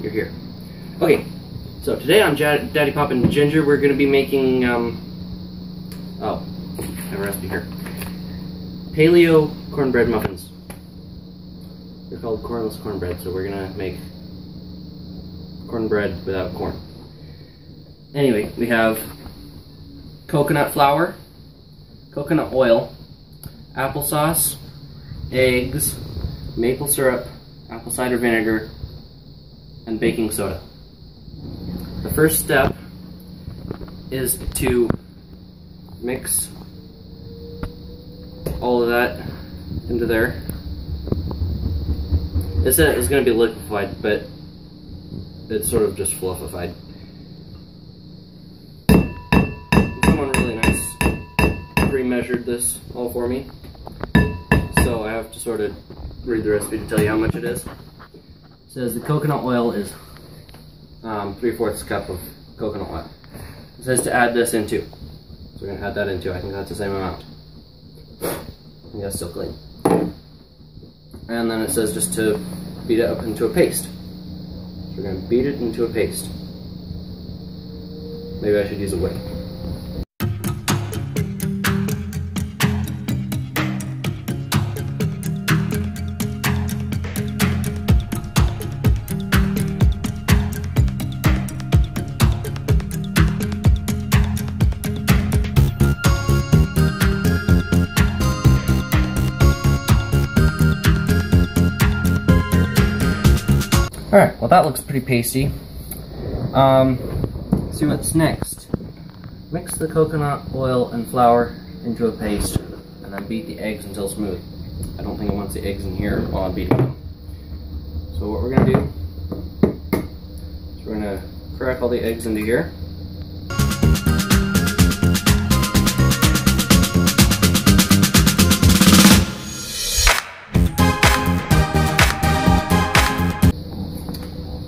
you're here. Okay, so today on Daddy Poppin' Ginger, we're going to be making, oh, I have a recipe here. Paleo Cornbread Muffins. They're called cornless cornbread, so we're going to make cornbread without corn. Anyway, we have coconut flour, coconut oil, applesauce, eggs, maple syrup, apple cider vinegar, and baking soda. The first step is to mix all of that into there. It said it was going to be liquefied, but it's sort of just fluffified. Someone really nice pre-measured this all for me, so I have to sort of read the recipe to tell you how much it is. It says the coconut oil is 3/4 cup of coconut oil. It says to add this in too, so we're going to add that in too. I think that's the same amount. Yeah, it's still clean. And then it says just to beat it up into a paste. So we're going to beat it into a paste. Maybe I should use a whip. Alright, well that looks pretty pasty. See what's next. Mix the coconut oil and flour into a paste, and then beat the eggs until smooth. I don't think it wants the eggs in here while I'm beating them. So what we're going to do is we're going to crack all the eggs into here.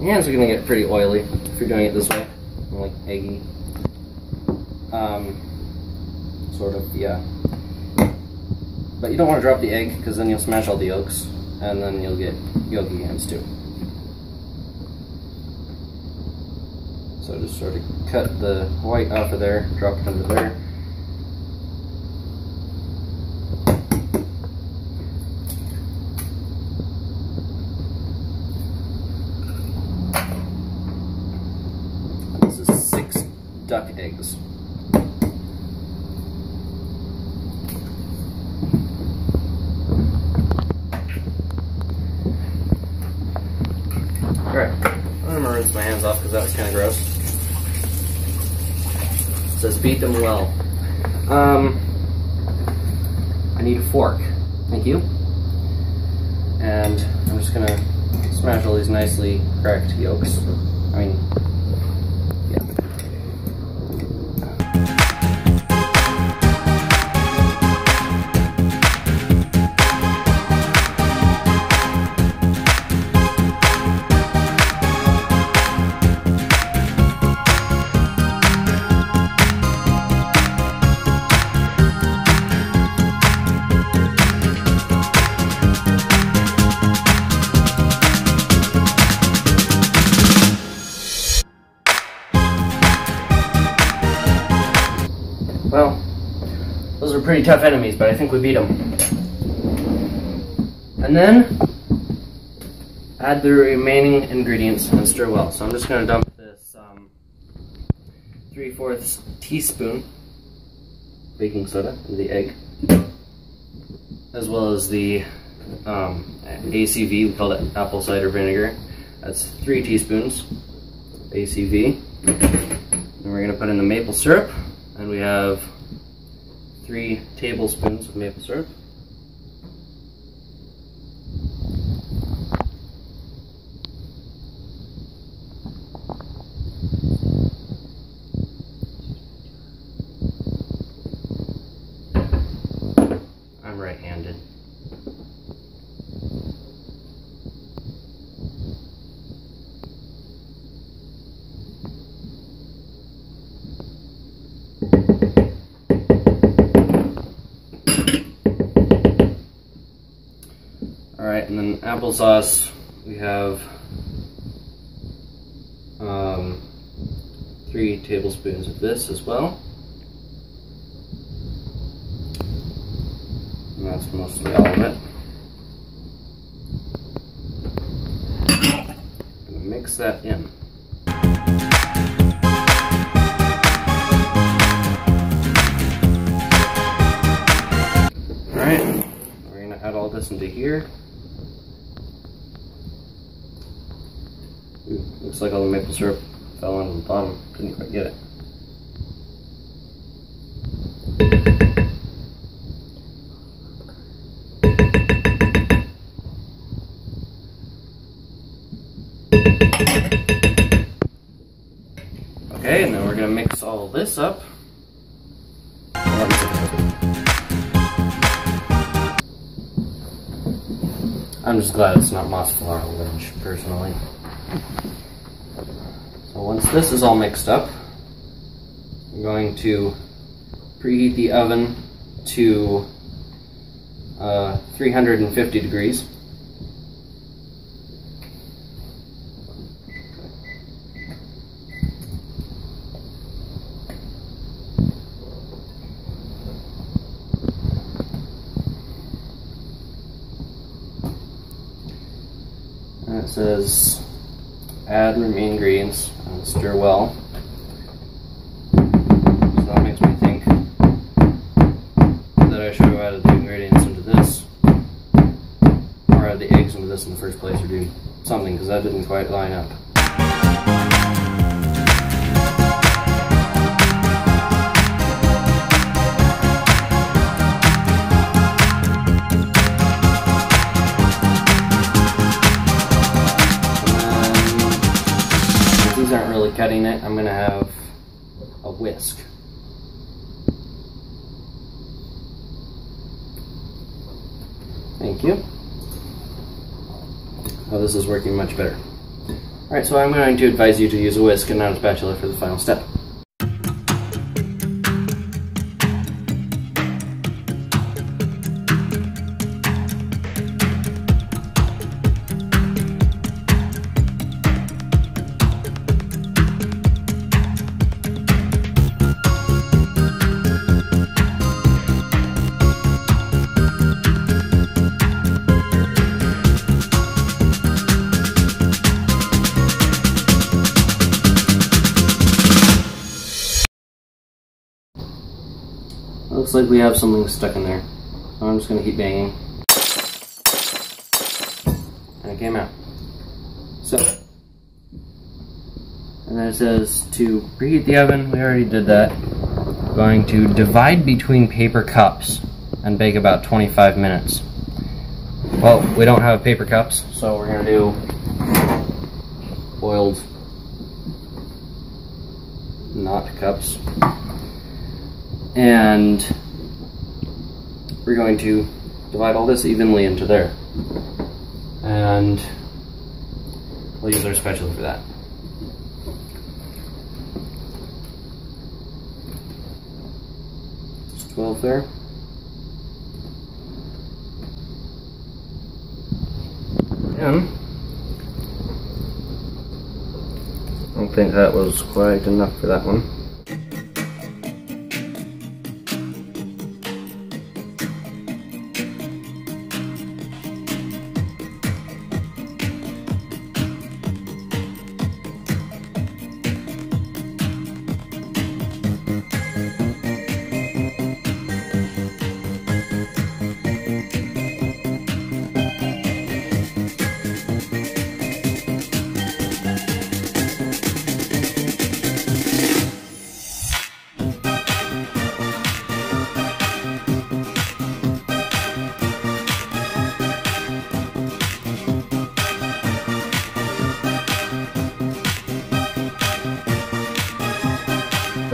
Your hands are going to get pretty oily if you're doing it this way, like eggy, sort of, yeah. But you don't want to drop the egg because then you'll smash all the yolks, and then you'll get yolky hands too. So just sort of cut the white off of there, drop it under there. Duck eggs. Alright, I'm going to rinse my hands off because that was kind of gross. It says beat them well. I need a fork. Thank you. And I'm just going to smash all these nicely cracked yolks. Well, those are pretty tough enemies, but I think we beat them. And then, add the remaining ingredients and stir well. So I'm just going to dump this 3/4 teaspoon baking soda into the egg, as well as the ACV, we call it apple cider vinegar. That's 3 teaspoons ACV. And we're going to put in the maple syrup. And we have 3 tablespoons of maple syrup. I'm right-handed. Alright, and then applesauce, we have 3 tablespoons of this as well. And that's mostly all of it. I'm gonna mix that in. Alright, we're gonna add all this into here. Ooh, looks like all the maple syrup fell onto the bottom. Couldn't quite get it. Okay, and then we're going to mix all this up. I'm just glad it's not moss flour orange, personally. So once this is all mixed up, I'm going to preheat the oven to 350 degrees. And it says add remaining ingredients and stir well. So that makes me think that I should have added the ingredients into this, or add the eggs into this in the first place, or do something, because that didn't quite line up. Aren't really cutting it, I'm going to have a whisk. Thank you. Oh, this is working much better. Alright, so I'm going to advise you to use a whisk and not a spatula for the final step. Looks like we have something stuck in there, so I'm just going to keep banging. And it came out. So, and then it says to preheat the oven. We already did that. We're going to divide between paper cups and bake about 25 minutes. Well, we don't have paper cups, so we're going to do boiled not cups. And we're going to divide all this evenly into there. And we'll use our spatula for that. Just 12 there. And I don't think that was quite enough for that one.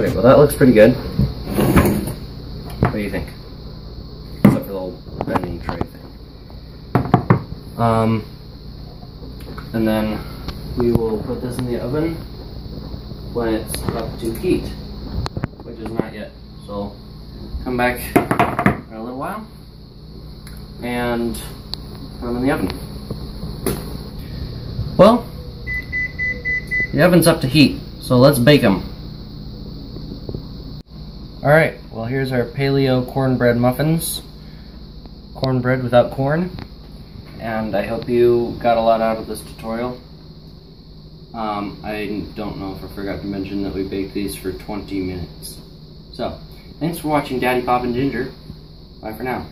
Okay, well that looks pretty good. What do you think? Except for the little bending tray thing. And then we will put this in the oven when it's up to heat, which is not yet. So come back in a little while and put them in the oven. Well, the oven's up to heat, so let's bake them. Alright, well here's our Paleo Cornbread Muffins. Cornbread without corn. And I hope you got a lot out of this tutorial. I don't know if I forgot to mention that we baked these for 20 minutes. So, thanks for watching Daddy, Bob, and Ginger. Bye for now.